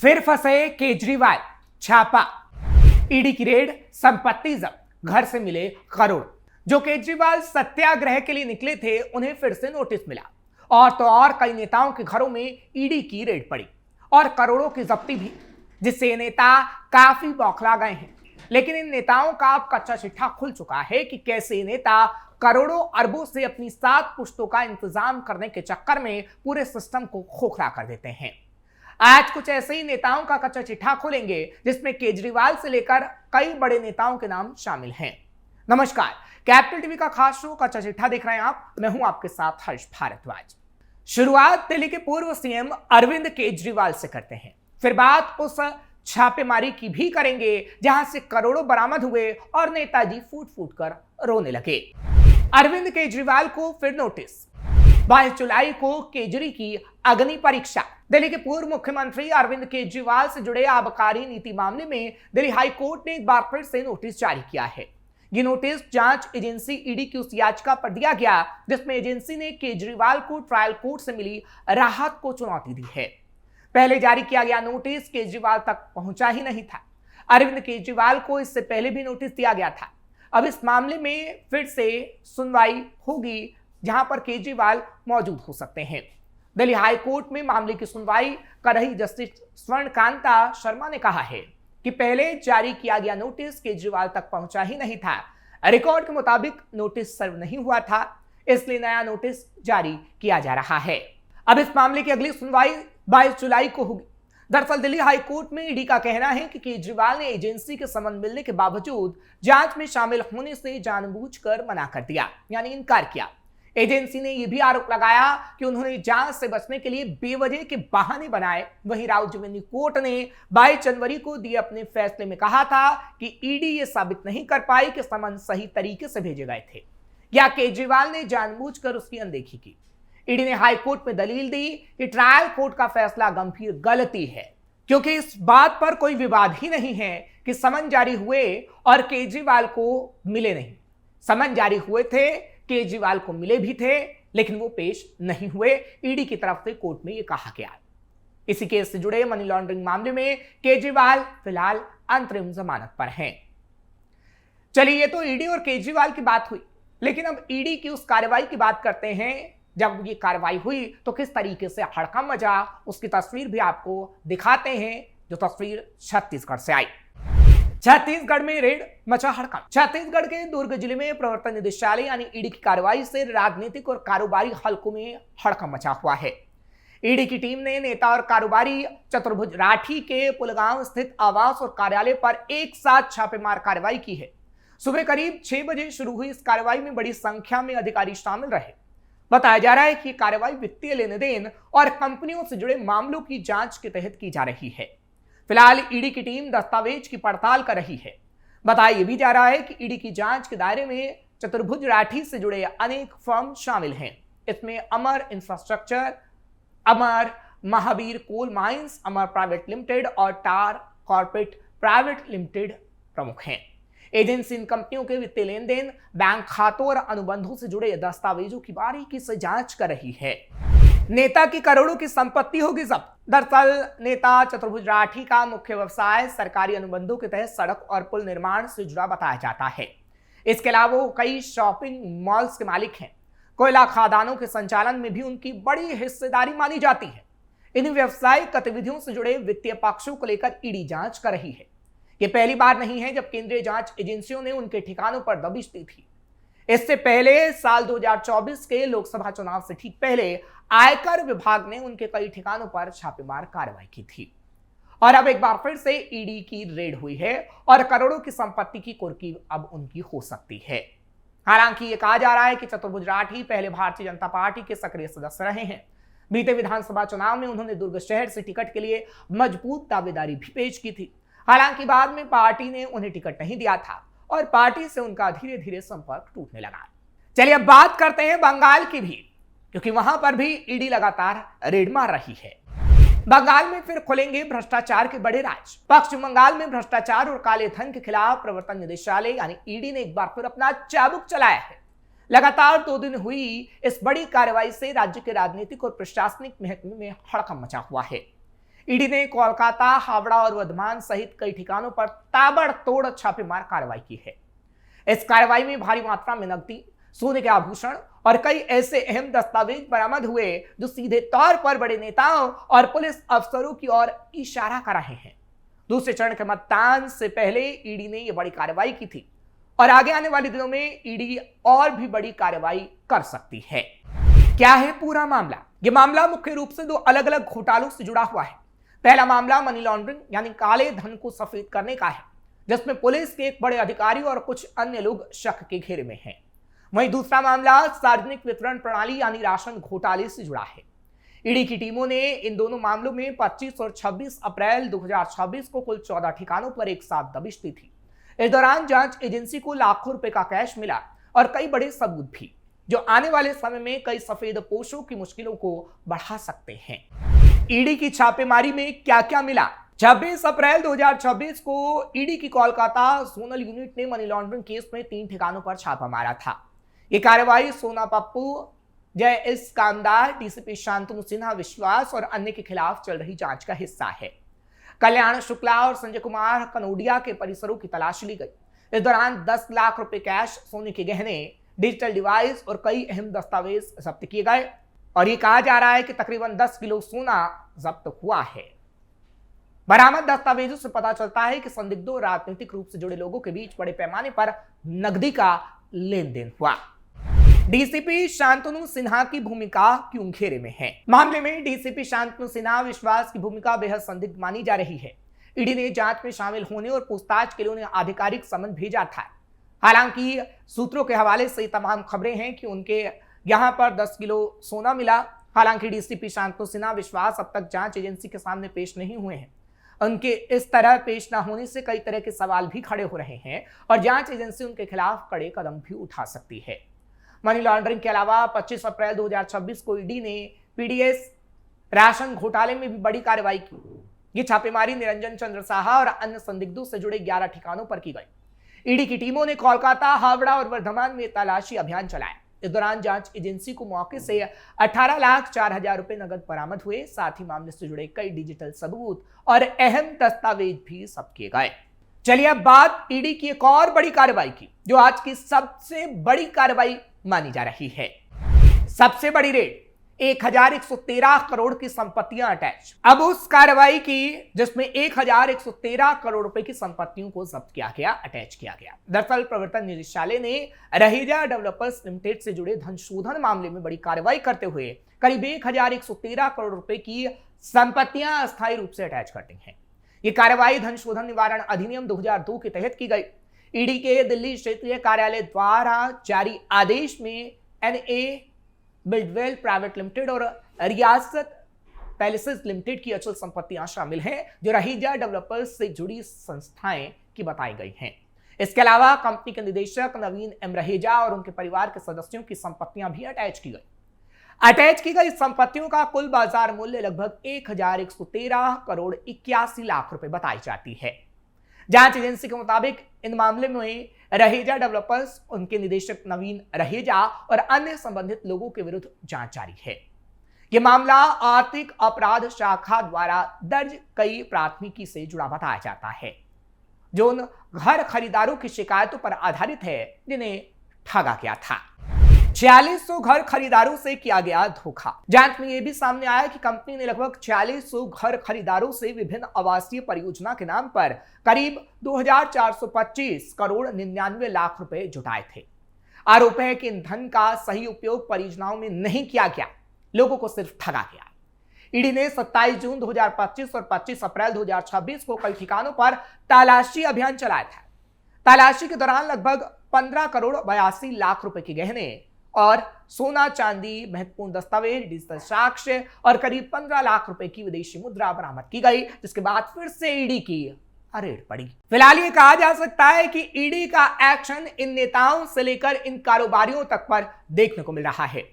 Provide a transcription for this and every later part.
फिर फंसे केजरीवाल, छापा, ईडी की रेड, संपत्ति जब्त, घर से मिले करोड़। जो केजरीवाल सत्याग्रह के लिए निकले थे उन्हें फिर से नोटिस मिला और तो और कई नेताओं के घरों में ईडी की रेड पड़ी और करोड़ों की जब्ती भी, जिससे ये नेता काफी बौखला गए हैं। लेकिन इन नेताओं का अब कच्चा चिट्ठा खुल चुका है कि कैसे ये नेता करोड़ों अरबों से अपनी 7 पुश्तों का इंतजाम करने के चक्कर में पूरे सिस्टम को खोखला कर देते हैं। आज कुछ ऐसे ही नेताओं का कच्चा चिट्ठा खोलेंगे जिसमें केजरीवाल से लेकर कई बड़े नेताओं के नाम शामिल हैं। नमस्कार, कैपिटल टीवी का खास शो कच्चा चिट्ठा देख रहे हैं आप। मैं हूं आपके साथ हर्ष भारद्वाज। शुरुआत दिल्ली के पूर्व सीएम अरविंद केजरीवाल से करते हैं, फिर बात उस छापेमारी की भी करेंगे जहां से करोड़ों बरामद हुए और नेताजी फूट फूट कर रोने लगे। अरविंद केजरीवाल को फिर नोटिस, 22 जुलाई को केजरी की अग्नि परीक्षा। दिल्ली के पूर्व मुख्यमंत्री अरविंद केजरीवाल से जुड़े आबकारी नीति मामले में दिल्ली हाई कोर्ट ने एक बार फिर से नोटिस जारी किया है। ये नोटिस जांच एजेंसी ईडी की उस याचिका पर दिया गया जिसमें एजेंसी ने केजरीवाल को ट्रायल कोर्ट से मिली राहत को चुनौती दी है। पहले जारी किया गया नोटिस केजरीवाल तक पहुंचा ही नहीं था। अरविंद केजरीवाल को इससे पहले भी नोटिस दिया गया था। अब इस मामले में फिर से सुनवाई होगी जहां पर केजरीवाल मौजूद हो सकते हैं। दिल्ली हाई कोर्ट में मामले की सुनवाई कर रही जस्टिस स्वर्णकांता शर्मा ने कहा है कि पहले जारी किया गया नोटिस केजरीवाल तक पहुंचा ही नहीं था। रिकॉर्ड के मुताबिक नोटिस सर्व नहीं हुआ था, इसलिए नया नोटिस जारी किया जा रहा है। अब इस मामले की अगली सुनवाई 22 जुलाई को होगी। दरअसल दिल्ली हाई कोर्ट में ईडी का कहना है कि केजरीवाल ने एजेंसी के समन मिलने के बावजूद जांच में शामिल होने से जानबूझकर मना कर दिया, यानी इनकार किया। एजेंसी ने यह भी आरोप लगाया कि उन्होंने जांच से बचने के लिए बेवजह के बहाने बनाए। वहीं राउजवेंद्र कोर्ट ने 22 जनवरी को दिए अपने फैसले में कहा था कि ईडी ये साबित नहीं कर पाई कि समन सही तरीके से भेजे गए थे या केजरीवाल ने जानबूझकर उसकी अनदेखी की। ईडी ने हाई कोर्ट में दलील दी कि ट्रायल कोर्ट का फैसला गंभीर गलती है, क्योंकि इस बात पर कोई विवाद ही नहीं है कि समन जारी हुए और केजरीवाल को मिले नहीं। समन जारी हुए थे, केजरीवाल को मिले भी थे, लेकिन वो पेश नहीं हुए। ईडी की तरफ से कोर्ट में यह कहा गया। इसी केस से जुड़े मनी लॉन्ड्रिंग मामले में केजरीवाल फिलहाल अंतरिम जमानत पर हैं। चलिए, ये तो ईडी और केजरीवाल की बात हुई, लेकिन अब ईडी की उस कार्रवाई की बात करते हैं। जब ये कार्रवाई हुई तो किस तरीके से हड़कंप मचा, उसकी तस्वीर भी आपको दिखाते हैं, जो तस्वीर छत्तीसगढ़ से आई। छत्तीसगढ़ में रेड मचा हड़कंप। छत्तीसगढ़ के दुर्ग जिले में प्रवर्तन निदेशालय यानी ईडी की कार्रवाई से राजनीतिक और कारोबारी हलकों में हड़कंप मचा हुआ है। ईडी की टीम ने नेता और कारोबारी चतुर्भुज राठी के पुलगांव स्थित आवास और कार्यालय पर एक साथ छापेमार कार्रवाई की है। सुबह करीब 6 बजे शुरू हुई इस कार्रवाई में बड़ी संख्या में अधिकारी शामिल रहे। बताया जा रहा है कि कार्रवाई वित्तीय लेन देन और कंपनियों से जुड़े मामलों की जांच के तहत की जा रही है। फिलहाल ईडी की टीम दस्तावेज की पड़ताल कर रही है। बताया यह भी जा रहा है कि ईडी की जांच के दायरे में चतुर्भुज राठी से जुड़े अनेक फर्म शामिल हैं। इसमें अमर इंफ्रास्ट्रक्चर, अमर महावीर कोल माइंस, अमर प्राइवेट लिमिटेड और टार कॉर्पोरेट प्राइवेट लिमिटेड प्रमुख हैं। एजेंसी इन कंपनियों के वित्तीय लेन देन, बैंक खातों और अनुबंधों से जुड़े दस्तावेजों की बारीकी से जांच कर रही है। नेता की करोड़ों की संपत्ति होगी जब्त। दरअसल नेता चतुर्भुज राठी का मुख्य व्यवसाय सरकारी अनुबंधों के तहत सड़क और पुल निर्माण से जुड़ा बताया जाता है। इसके अलावा वो कई शॉपिंग मॉल्स के मालिक हैं। कोयला खदानों के संचालन में भी उनकी बड़ी हिस्सेदारी मानी जाती है। इन व्यावसायिक गतिविधियों से जुड़े वित्तीय पक्षों को लेकर ईडी जांच कर रही है। यह पहली बार नहीं है जब केंद्रीय जांच एजेंसियों ने उनके ठिकानों पर दबिश दी थी। इससे पहले साल 2024 के लोकसभा चुनाव से ठीक पहले आयकर विभाग ने उनके कई ठिकानों पर छापेमार कार्रवाई की थी। और अब एक बार फिर से ईडी की रेड हुई है और करोड़ों की संपत्ति की कुर्की अब उनकी हो सकती है। हालांकि यह कहा जा रहा है कि चतुर्भुज राठी पहले भारतीय जनता पार्टी के सक्रिय सदस्य रहे हैं। बीते विधानसभा चुनाव में उन्होंने दुर्ग शहर से टिकट के लिए मजबूत दावेदारी भी पेश की थी। हालांकि बाद में पार्टी ने उन्हें टिकट नहीं दिया था और पार्टी से उनका धीरे धीरे संपर्क टूटने लगा। चलिए, अब बात करते हैं बंगाल की भी, क्योंकि वहां पर भी ईडी लगातार रेड मार रही है। बंगाल में फिर खुलेंगे भ्रष्टाचार के बड़े राज। पश्चिम बंगाल में भ्रष्टाचार और काले धन के खिलाफ प्रवर्तन निदेशालय यानी ईडी ने एक बार फिर अपना चाबुक चलाया है। लगातार 2 दिन हुई इस बड़ी कार्रवाई से राज्य के राजनीतिक और प्रशासनिक महकमे में हड़कंप मचा हुआ है। ईडी ने कोलकाता, हावड़ा और वर्धमान सहित कई ठिकानों पर ताबड़तोड़ छापेमार कार्रवाई की है। इस कार्रवाई में भारी मात्रा में नकदी, सोने के आभूषण और कई ऐसे अहम दस्तावेज बरामद हुए जो सीधे तौर पर बड़े नेताओं और पुलिस अफसरों की ओर इशारा कर रहे हैं। दूसरे चरण के मतदान से पहले ईडी ने यह बड़ी कार्रवाई की थी और आगे आने वाले दिनों में ईडी और भी बड़ी कार्रवाई कर सकती है। क्या है पूरा मामला? यह मामला मुख्य रूप से दो अलग अलग घोटालों से जुड़ा हुआ है। पहला मामला मनी लॉन्ड्रिंग यानी काले धन को सफेद करने का है, जिसमें पुलिस के एक बड़े अधिकारी और कुछ अन्य लोग शक के घेरे में हैं। वहीं दूसरा मामला सार्वजनिक वितरण प्रणाली यानी राशन घोटाले से जुड़ा है। ईडी की टीमों ने इन दोनों मामलों में 25 और 26 अप्रैल 2026 को कुल 14 ठिकानों पर एक साथ दबिश दी थी। इस दौरान जांच एजेंसी को लाखों रुपए का कैश मिला और कई बड़े सबूत भी, जो आने वाले समय में कई सफेद पोशों की मुश्किलों को बढ़ा सकते हैं। ईडी की छापेमारी में क्या क्या मिला? 26 अप्रैल 2026 को ईडी की कोलकाता जोनल यूनिट ने मनी लॉन्ड्रिंग केस में 3 ठिकानों पर छापा मारा था। यह कार्रवाई सोना पप्पू, जय एस कामदार, डीसीपी शांतनु सिन्हा विश्वास और अन्य के खिलाफ चल रही जांच का हिस्सा है। कल्याण शुक्ला और संजय कुमार कनोडिया के परिसरों की तलाशी ली गई। इस दौरान 10 लाख रुपए कैश, सोने के गहने, डिजिटल डिवाइस और कई अहम दस्तावेज जब्त किए गए और ये कहा जा रहा है कि तकरीबन 10 किलो सोना जब्त हुआ है। बरामद दस्तावेजों से पता चलता है कि संदिग्धों राजनीतिक रूप से जुड़े लोगों के बीच बड़े पैमाने पर नकदी का लेन देन हुआ। डीसीपी शांतनु सिन्हा की भूमिका क्यों घेरे में है? मामले में डीसीपी शांतनु सिन्हा विश्वास की भूमिका बेहद संदिग्ध मानी जा रही है। ईडी ने जांच में शामिल होने और पूछताछ के लिए उन्हें आधिकारिक समन भेजा था। हालांकि सूत्रों के हवाले से तमाम खबरें हैं कि उनके यहां पर 10 किलो सोना मिला। हालांकि डीसीपी शांतनु सिन्हा विश्वास अब तक जांच एजेंसी के सामने पेश नहीं हुए हैं। उनके इस तरह पेश न होने से कई तरह के सवाल भी खड़े हो रहे हैं और जांच एजेंसी उनके खिलाफ कड़े कदम भी उठा सकती है। मनी लॉन्ड्रिंग के अलावा 25 अप्रैल 2026 को ईडी ने पीडीएस राशन घोटाले में भी बड़ी कार्रवाई की। ये छापेमारी निरंजन चंद्र साहा और अन्य संदिग्धों से जुड़े 11 ठिकानों पर की गई। ईडी की टीमों ने कोलकाता, हावड़ा और वर्धमान में तलाशी अभियान चलाया। इस दौरान जांच एजेंसी को मौके से 18,04,000 रुपए नगद बरामद हुए। साथ ही मामले से जुड़े कई डिजिटल सबूत और अहम दस्तावेज भी जब्त किए गए। चलिए अब बात ईडी की एक और बड़ी कार्रवाई की, जो आज की सबसे बड़ी कार्रवाई मानी जा रही है। सबसे बड़ी रेड, 1113 करोड़ की संपत्तियां अटैच। अब उस कार्रवाई की जिसमें 1113 करोड़ रुपए की संपत्तियों को जब्त किया गया, अटैच किया गया। दरअसल प्रवर्तन निदेशालय ने रहेजा डेवलपर्स लिमिटेड से जुड़े धन शोधन मामले में बड़ी कार्रवाई करते हुए करीब 1113 करोड़ रुपए की संपत्तियां अस्थायी रूप से अटैच कर दी हैं। ये कार्रवाई धन शोधन निवारण अधिनियम 2002 के तहत की गई। ईडी के दिल्ली क्षेत्रीय कार्यालय द्वारा जारी आदेश में एनए बिल्डवेल प्राइवेट लिमिटेड और रियासत पैलेसेस लिमिटेड की अचल संपत्तियां शामिल हैं, जो रहेजा डेवलपर्स से जुड़ी संस्थाएं की बताई गई हैं। इसके अलावा कंपनी के निदेशक नवीन एम रहेजा और उनके परिवार के सदस्यों की संपत्तियां भी अटैच की गई। अटैच की गई संपत्तियों का कुल बाजार मूल्य लगभग 1113 करोड़ 81 लाख रुपए बताई जाती है। जांच एजेंसी के मुताबिक इन मामले में रहेजा डेवलपर्स, उनके निदेशक नवीन रहेजा और अन्य संबंधित लोगों के विरुद्ध जांच जारी है। यह मामला आर्थिक अपराध शाखा द्वारा दर्ज कई प्राथमिकी से जुड़ा बताया जाता है, जो उन घर खरीदारों की शिकायतों पर आधारित है जिन्हें ठगा गया था। 4600 घर खरीदारों से किया गया धोखा। जांच में यह भी सामने आया कि कंपनी ने लगभग 4600 घर खरीदारों से विभिन्न आवासीय परियोजना के नाम पर करीब 2425 करोड़ 99 लाख रुपए जुटाए थे। आरोप है कि इन धन का सही उपयोग परियोजनाओं में नहीं किया गया, लोगों को सिर्फ ठगा गया। ईडी ने 27 जून 2025 और 25 अप्रैल 2026 को कई ठिकानों पर तलाशी अभियान चलाया था। तलाशी के दौरान लगभग 15 करोड़ 82 लाख रुपए के गहने और सोना, चांदी, महत्वपूर्ण दस्तावेज, डिजिटल साक्ष्य और करीब 15 लाख रुपए की विदेशी मुद्रा बरामद की गई, जिसके बाद फिर से ईडी की रेड पड़ी। फिलहाल ये कहा जा सकता है कि ईडी का एक्शन इन नेताओं से लेकर इन कारोबारियों तक पर देखने को मिल रहा है।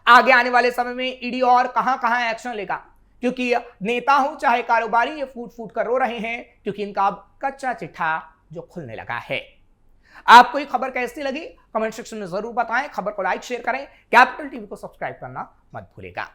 आगे आने वाले समय में ईडी और कहां एक्शन लेगा, क्योंकि नेता हो चाहे कारोबारी, ये फूट फूट कर रो रहे हैं क्योंकि इनका अब कच्चा चिट्ठा जो खुलने लगा है। आपको ये खबर कैसी लगी कमेंट सेक्शन में जरूर बताएं। खबर को लाइक शेयर करें। कैपिटल टीवी को सब्सक्राइब करना मत भूलिएगा।